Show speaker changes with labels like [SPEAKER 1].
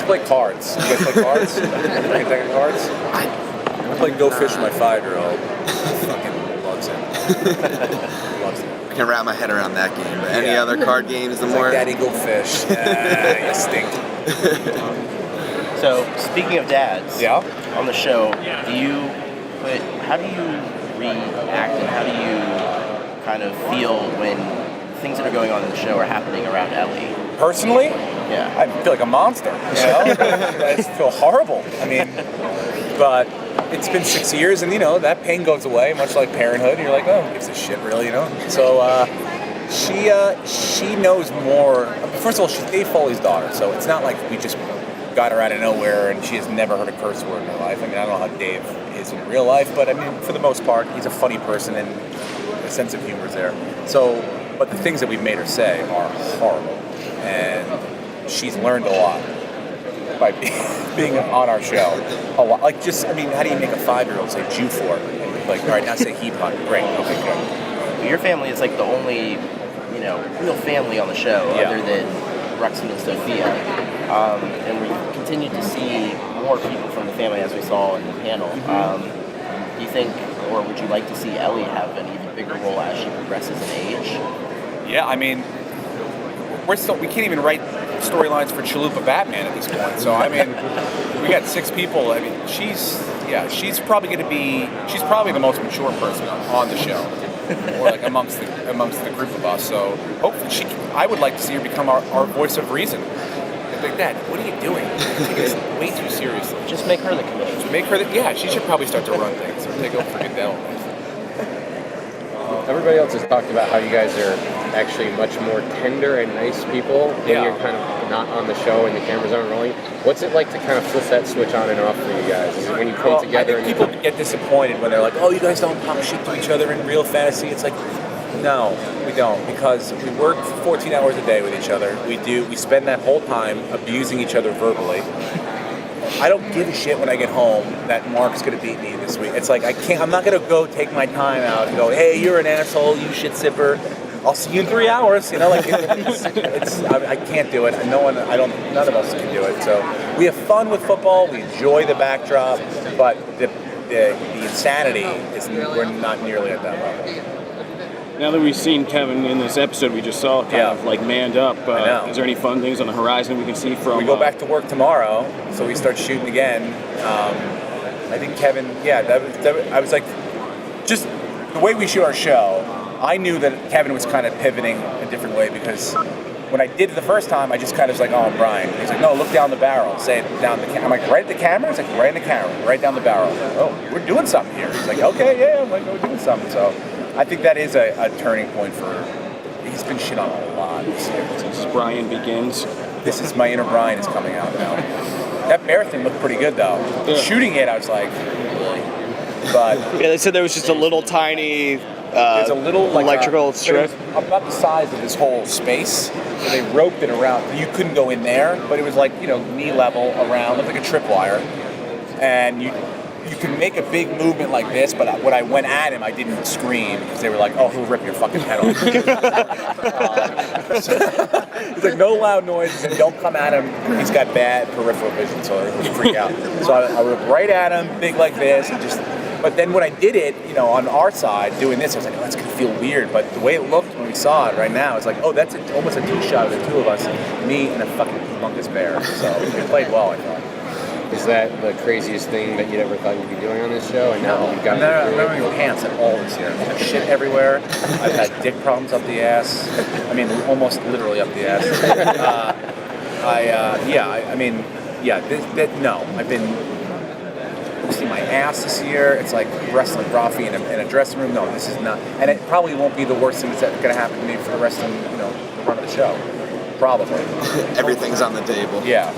[SPEAKER 1] should play cards. You guys play cards? Play a deck of cards? I play Go Fish with my 5-year-old. Fucking loves it. Loves it.
[SPEAKER 2] I can wrap my head around that game. But any other card games? The
[SPEAKER 1] It's
[SPEAKER 2] more
[SPEAKER 1] like Daddy Go Fish. You stink.
[SPEAKER 3] So speaking of dads, on the show, how do you react and how do you kind of feel when things that are going on in the show are happening around Ellie?
[SPEAKER 1] Personally?
[SPEAKER 3] Yeah.
[SPEAKER 1] I feel like a monster. You know? I just feel horrible. I mean, but it's been 6 years, and that pain goes away, much like parenthood. You're like, oh, who gives a shit, really, So she knows more. First of all, she's Dave Foley's daughter, so it's not like we just got her out of nowhere and she has never heard a curse word in her life. I mean, I don't know how Dave is in real life, but I mean, for the most part, he's a funny person and a sense of humor is there. So, but the things that we've made her say are horrible, and she's learned a lot by being on our show. A lot. Like, just, I mean, how do you make a 5-year-old say Jew for? Like, all right, now say heap hunt. Great, okay, good.
[SPEAKER 3] Your family is like the only, real family on the show, other than Ruxin and Sophia. And we continue to see more people from the family, as we saw in the panel. Do you think, or would you like to see Ellie have an even bigger role as she progresses in age?
[SPEAKER 1] Yeah, I mean, we can't even write storylines for Chalupa Batman at this point. So I mean, we got 6 people. I mean, she's probably the most mature person on the show, or like amongst the group of us. So hopefully I would like to see her become our voice of reason. Like, Dad, what are you doing? You take this way too seriously.
[SPEAKER 3] Just make her the committee.
[SPEAKER 1] She should probably start to run things or take over for Goodell.
[SPEAKER 4] Everybody else has talked about how you guys are actually much more tender and nice people when you're kind of not on the show and the cameras aren't rolling. What's it like to kind of flip that switch on and off for you guys? Is it when you come together?
[SPEAKER 1] I think people get disappointed when they're like, oh, you guys don't talk shit to each other in real fantasy. It's like, no, we don't, because we work 14 hours a day with each other. We spend that whole time abusing each other verbally. I don't give a shit when I get home that Mark's going to beat me this week. It's like, I'm not going to go take my time out and go, hey, you're an asshole, you shit sipper. I'll see you in 3 hours. I can't do it. None of us can do it. So we have fun with football. We enjoy the backdrop, but the insanity we're not nearly at that level.
[SPEAKER 5] Now that we've seen Kevin in this episode we just saw, kind of like manned up, is there any fun things on the horizon we can see from...
[SPEAKER 1] We go back to work tomorrow, so we start shooting again. I think Kevin, I was like, just the way we shoot our show, I knew that Kevin was kind of pivoting a different way, because when I did it the first time, I just kind of was like, oh, I'm Brian. He's like, no, look down the barrel. Say it down the camera. I'm like, right at the camera? He's like, right in the camera, right down the barrel. Oh, we're doing something here. He's like, okay, yeah. I'm like, we're doing something. So I think that is a turning point for... He's been shit on a lot this year.
[SPEAKER 5] Since Brian begins.
[SPEAKER 1] This is my inner Brian is coming out now. That bear thing looked pretty good, though. Yeah. Shooting it, I was like, really? But...
[SPEAKER 6] Yeah, they said there was just a little tiny...
[SPEAKER 1] There's a little
[SPEAKER 6] electrical strip.
[SPEAKER 1] About the size of this whole space. So they roped it around. You couldn't go in there, but it was like, knee level around, looked like a tripwire. And you can make a big movement like this, but when I went at him, I didn't scream because they were like, oh, he'll rip your fucking head off. It's like, no loud noises, and don't come at him. He's got bad peripheral vision, so he'll freak out. So I would right at him, big like this, and just... But then when I did it, on our side, doing this, I was like, oh, that's going to feel weird. But the way it looked when we saw it right now, it's like, oh, that's almost a two-shot of the two of us, me and a fucking humongous bear. So we played well, I thought.
[SPEAKER 4] Is that the craziest thing that you'd ever thought you'd be doing on this show? And now you've got
[SPEAKER 1] I'm not wearing pants at all this year. I've shit everywhere. I've had dick problems up the ass. I mean, almost literally up the ass. No, I've been... see my ass this year. It's like wrestling Rafi in a dressing room. No, this is not. And it probably won't be the worst thing that's going to happen to me for the rest of the run of the show. Probably.
[SPEAKER 2] Everything's on the table.
[SPEAKER 1] Yeah.